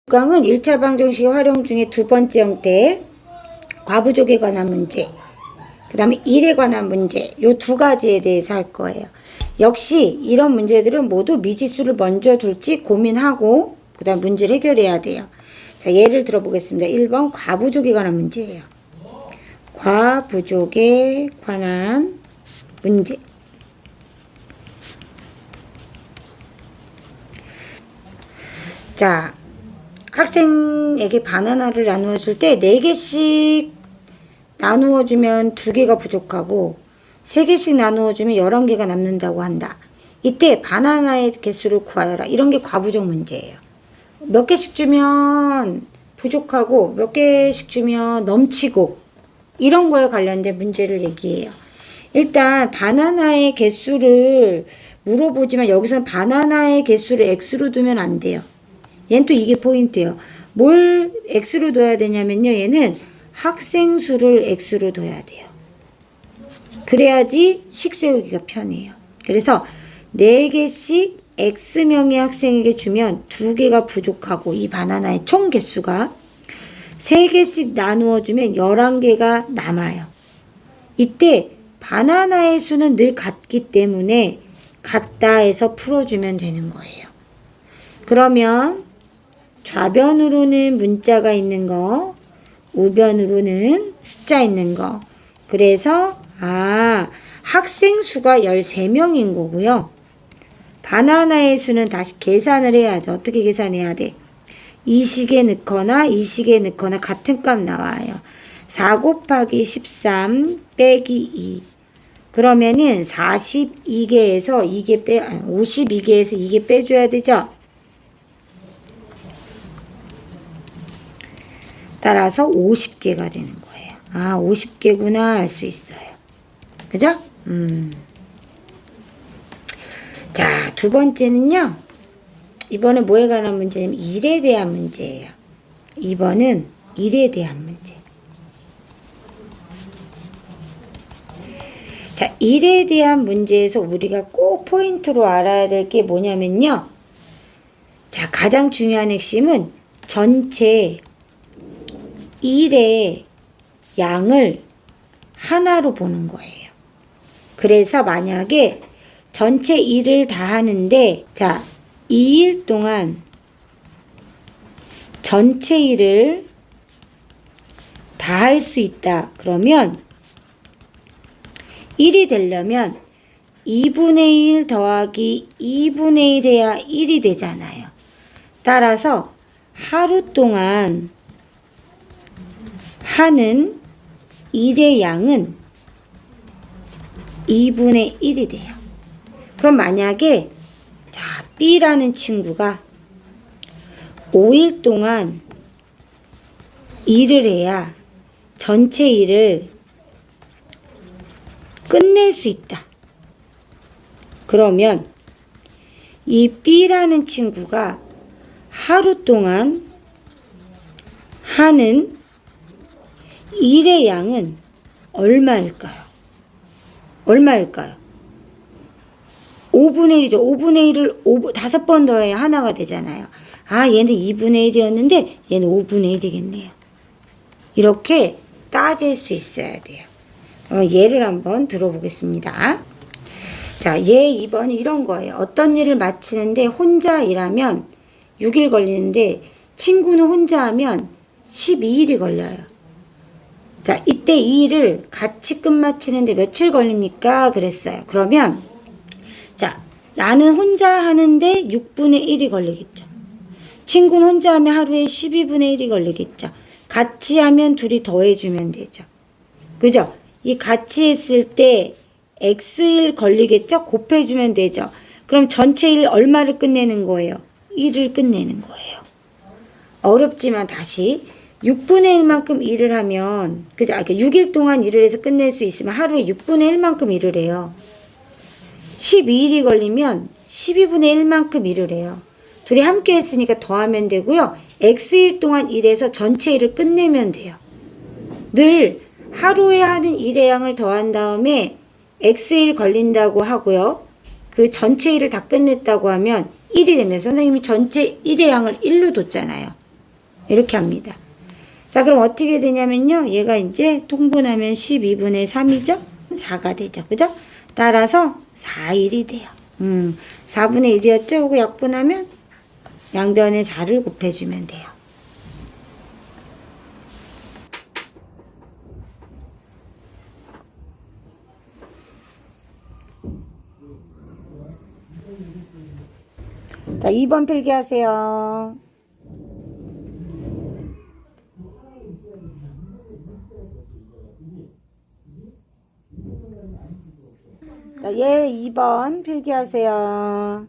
강은 1차 방정식 활용 중에 두 번째 형태 과부족에 관한 문제, 그 다음에 일에 관한 문제, 요 두 가지에 대해서 할 거예요. 역시 이런 문제들은 모두 미지수를 먼저 둘지 고민하고 그 다음 문제를 해결해야 돼요. 자, 예를 들어보겠습니다. 1번 과부족에 관한 문제예요. 과부족에 관한 문제. 자, 학생에게 바나나를 나누어 줄 때 4개씩 나누어 주면 2개가 부족하고 3개씩 나누어 주면 11개가 남는다고 한다. 이때 바나나의 개수를 구하여라. 이런 게 과부족 문제예요. 몇 개씩 주면 부족하고 몇 개씩 주면 넘치고 이런 거에 관련된 문제를 얘기해요. 일단 바나나의 개수를 물어보지만 여기서는 바나나의 개수를 x로 두면 안 돼요. 얘는 또 이게 포인트예요. 뭘 x로 둬야 되냐면요. 얘는 학생 수를 x로 둬야 돼요. 그래야지 식 세우기가 편해요. 그래서 4개씩 x명의 학생에게 주면 2개가 부족하고 이 바나나의 총 개수가 3개씩 나누어 주면 11개가 남아요. 이때 바나나의 수는 늘 같기 때문에 같다 해서 풀어주면 되는 거예요. 그러면 좌변으로는 문자가 있는 거, 우변으로는 숫자 있는 거. 그래서 학생 수가 13명인 거고요. 바나나의 수는 다시 계산을 해야죠. 어떻게 계산해야 돼? 이 식에 넣거나 이 식에 넣거나 같은 값 나와요. 4 곱하기 13 빼기 2. 그러면은 42개에서 52개에서 2개 빼줘야 되죠. 따라서 50개가 되는 거예요. 50개구나 알 수 있어요. 그죠? 자, 두 번째는요. 이번에 뭐에 관한 문제냐면 일에 대한 문제예요. 2번은 일에 대한 문제. 자, 일에 대한 문제에서 우리가 꼭 포인트로 알아야 될 게 뭐냐면요. 자, 가장 중요한 핵심은 전체 일의 양을 하나로 보는 거예요. 그래서 만약에 전체 일을 다 하는데, 자, 2일 동안 전체 일을 다 할 수 있다. 그러면 1이 되려면 2분의 1 더하기 2분의 1 해야 1이 되잖아요. 따라서 하루 동안 하는 일의 양은 2분의 1이 돼요. 그럼 만약에 자, B라는 친구가 5일 동안 일을 해야 전체 일을 끝낼 수 있다. 그러면 이 B라는 친구가 하루 동안 하는 일의 양은 얼마일까요? 5분의 1이죠. 5분의 1을 5번 더해야 하나가 되잖아요. 얘는 2분의 1이었는데 얘는 5분의 1이겠네요. 이렇게 따질 수 있어야 돼요. 예를 한번 들어보겠습니다. 자, 예 2번은 이런 거예요. 어떤 일을 마치는데 혼자 일하면 6일 걸리는데 친구는 혼자 하면 12일이 걸려요. 자, 이때 이 일을 같이 끝마치는데 며칠 걸립니까? 그랬어요. 그러면 자, 나는 혼자 하는데 6분의 1이 걸리겠죠. 친구는 혼자 하면 하루에 12분의 1이 걸리겠죠. 같이 하면 둘이 더해주면 되죠. 그죠? 이 같이 했을 때 X일 걸리겠죠? 곱해주면 되죠. 그럼 전체 일 얼마를 끝내는 거예요? 1을 끝내는 거예요. 어렵지만 다시 6분의 1만큼 일을 하면, 그죠? 6일 동안 일을 해서 끝낼 수 있으면 하루에 6분의 1만큼 일을 해요. 12일이 걸리면 12분의 1만큼 일을 해요. 둘이 함께 했으니까 더하면 되고요. X일 동안 일해서 전체 일을 끝내면 돼요. 늘 하루에 하는 일의 양을 더한 다음에 X일 걸린다고 하고요. 그 전체 일을 다 끝냈다고 하면 1이 됩니다. 선생님이 전체 일의 양을 1로 뒀잖아요. 이렇게 합니다. 자, 그럼 어떻게 되냐면요. 얘가 이제 통분하면 12분의 3이죠? 4가 되죠. 그죠? 따라서 4일이 돼요. 4분의 1이었죠? 이거 약분하면 양변에 4를 곱해주면 돼요. 자, 2번 필기하세요. 자, 얘 2번 필기하세요.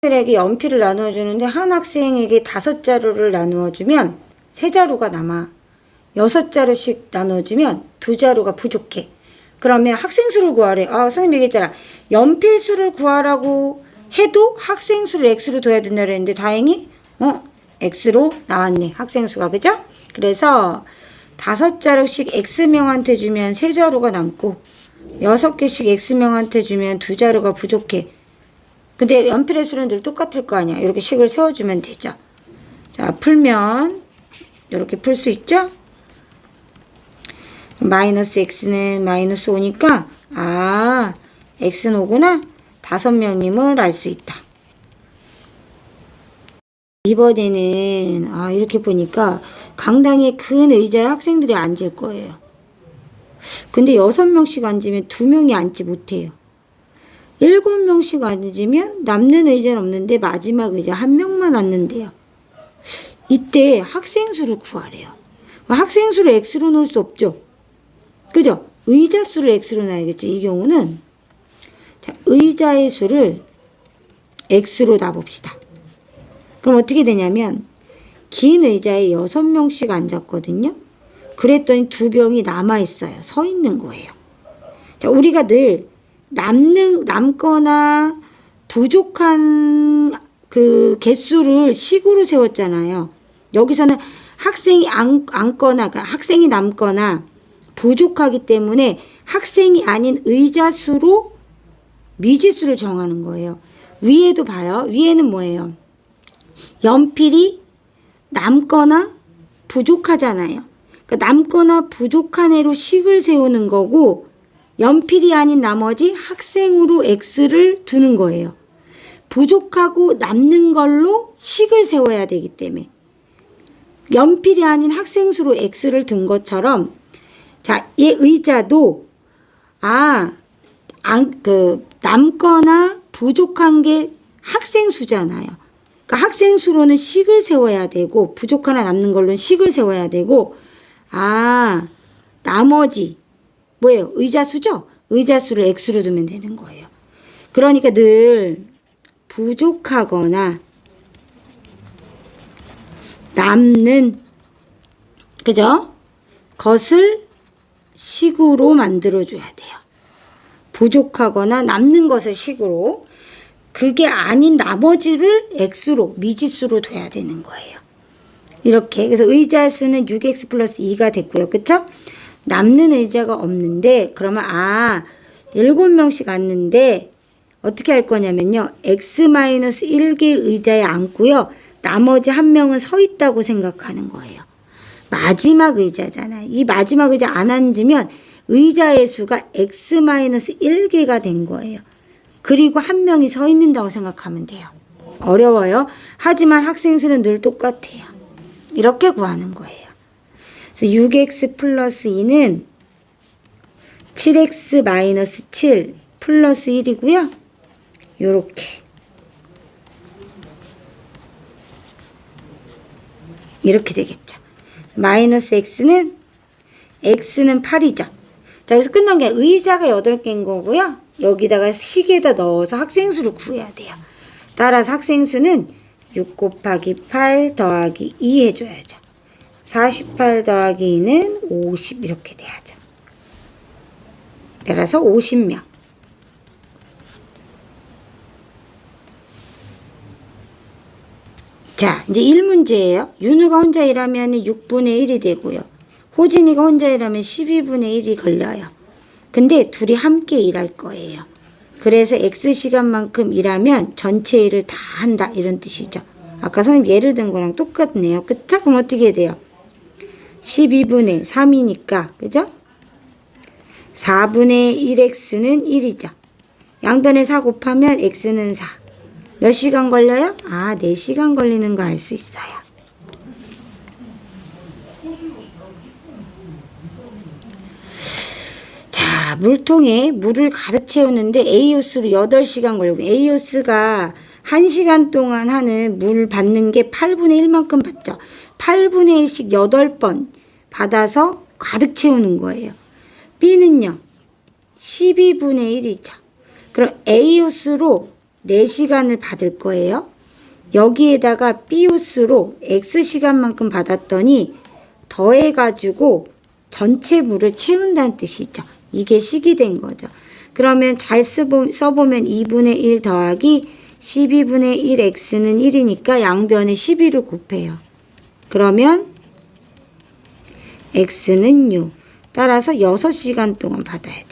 학생들에게 연필을 나누어 주는데 한 학생에게 5자루를 나누어 주면 3자루가 남아. 6자루씩 나눠주면 2자루가 부족해. 그러면 학생 수를 구하래. 아, 선생님 얘기했잖아. 연필 수를 구하라고 해도 학생 수를 x로 둬야 된다 그랬는데 다행히 x로 나왔네. 학생 수가. 그죠? 그래서 5자루씩 x명한테 주면 3자루가 남고 6개씩 x명한테 주면 2자루가 부족해. 근데 연필의 수는 늘 똑같을 거 아니야. 이렇게 식을 세워주면 되죠. 자, 풀면 이렇게 풀 수 있죠? 마이너스 x는 마이너스 5니까 x는 5구나. 5명님을 알 수 있다. 이번에는 이렇게 보니까 강당에 큰 의자에 학생들이 앉을 거예요. 근데 6명씩 앉으면 2명이 앉지 못해요. 7명씩 앉으면 남는 의자는 없는데 마지막 의자 1명만 앉는데요. 이때 학생 수를 구하래요. 학생 수를 x로 놓을 수 없죠. 그죠? 의자 수를 x로 놔야겠지. 이 경우는 자, 의자의 수를 x로 놔봅시다. 그럼 어떻게 되냐면 긴 의자에 6명씩 앉았거든요. 그랬더니 2명이 남아있어요. 서 있는 거예요. 자, 우리가 늘 남거나 부족한 그 개수를 식으로 세웠잖아요. 여기서는 학생이 학생이 남거나 부족하기 때문에 학생이 아닌 의자 수로 미지수를 정하는 거예요. 위에도 봐요. 위에는 뭐예요? 연필이 남거나 부족하잖아요. 그러니까 남거나 부족한 애로 식을 세우는 거고 연필이 아닌 나머지 학생으로 x를 두는 거예요. 부족하고 남는 걸로 식을 세워야 되기 때문에 연필이 아닌 학생 수로 x를 둔 것처럼 자, 얘 의자도 남거나 부족한 게 학생 수잖아요. 그러니까 학생 수로는 식을 세워야 되고 부족하나 남는 걸로는 식을 세워야 되고 나머지 뭐예요? 의자 수죠? 의자 수를 x로 두면 되는 거예요. 그러니까 늘 부족하거나 남는 그죠? 것을 식으로 만들어줘야 돼요. 부족하거나 남는 것을 식으로 그게 아닌 나머지를 x로 미지수로 둬야 되는 거예요. 이렇게 그래서 의자 수는 6x 플러스 2가 됐고요. 그쵸? 남는 의자가 없는데 그러면 7명씩 앉는데 어떻게 할 거냐면요. x-1개 의자에 앉고요. 나머지 1명은 서 있다고 생각하는 거예요. 마지막 의자잖아요. 이 마지막 의자 안 앉으면 의자의 수가 x-1개가 된 거예요. 그리고 1명이 서 있는다고 생각하면 돼요. 어려워요. 하지만 학생 수는 늘 똑같아요. 이렇게 구하는 거예요. 그래서 6x 플러스 2는 7x 마이너스 7 플러스 1이고요. 요렇게 이렇게 되겠죠. 마이너스 x는 8이죠. 자, 그래서 끝난 게 의자가 8개인 거고요. 여기다가 식에다 넣어서 학생 수를 구해야 돼요. 따라서 학생 수는 6 곱하기 8 더하기 2 해줘야죠. 48 더하기 2는 50 이렇게 돼야죠. 따라서 50명. 자, 이제 1문제예요. 윤우가 혼자 일하면 6분의 1이 되고요. 호진이가 혼자 일하면 12분의 1이 걸려요. 근데 둘이 함께 일할 거예요. 그래서 X시간만큼 일하면 전체 일을 다 한다 이런 뜻이죠. 아까 선생님 예를 든 거랑 똑같네요. 그쵸? 그럼 어떻게 돼요? 12분의 3이니까 그죠? 4분의 1x는 1이죠. 양변에 4 곱하면 x는 4. 몇 시간 걸려요? 4시간 걸리는 거 알 수 있어요. 자, 물통에 물을 가득 채우는데 A호스로 8시간 걸리고 A호스가 1시간 동안 하는 물 받는 게 8분의 1만큼 받죠. 8분의 1씩 8번 받아서 가득 채우는 거예요. B는요. 12분의 1이죠. 그럼 A호스로 4시간을 받을 거예요. 여기에다가 B호스로 X시간만큼 받았더니 더해가지고 전체 물을 채운다는 뜻이죠. 이게 식이 된 거죠. 그러면 잘 써보면 2분의 1 더하기 12분의 1x는 1이니까 양변에 12를 곱해요. 그러면 x는 6. 따라서 6시간 동안 받아야 돼.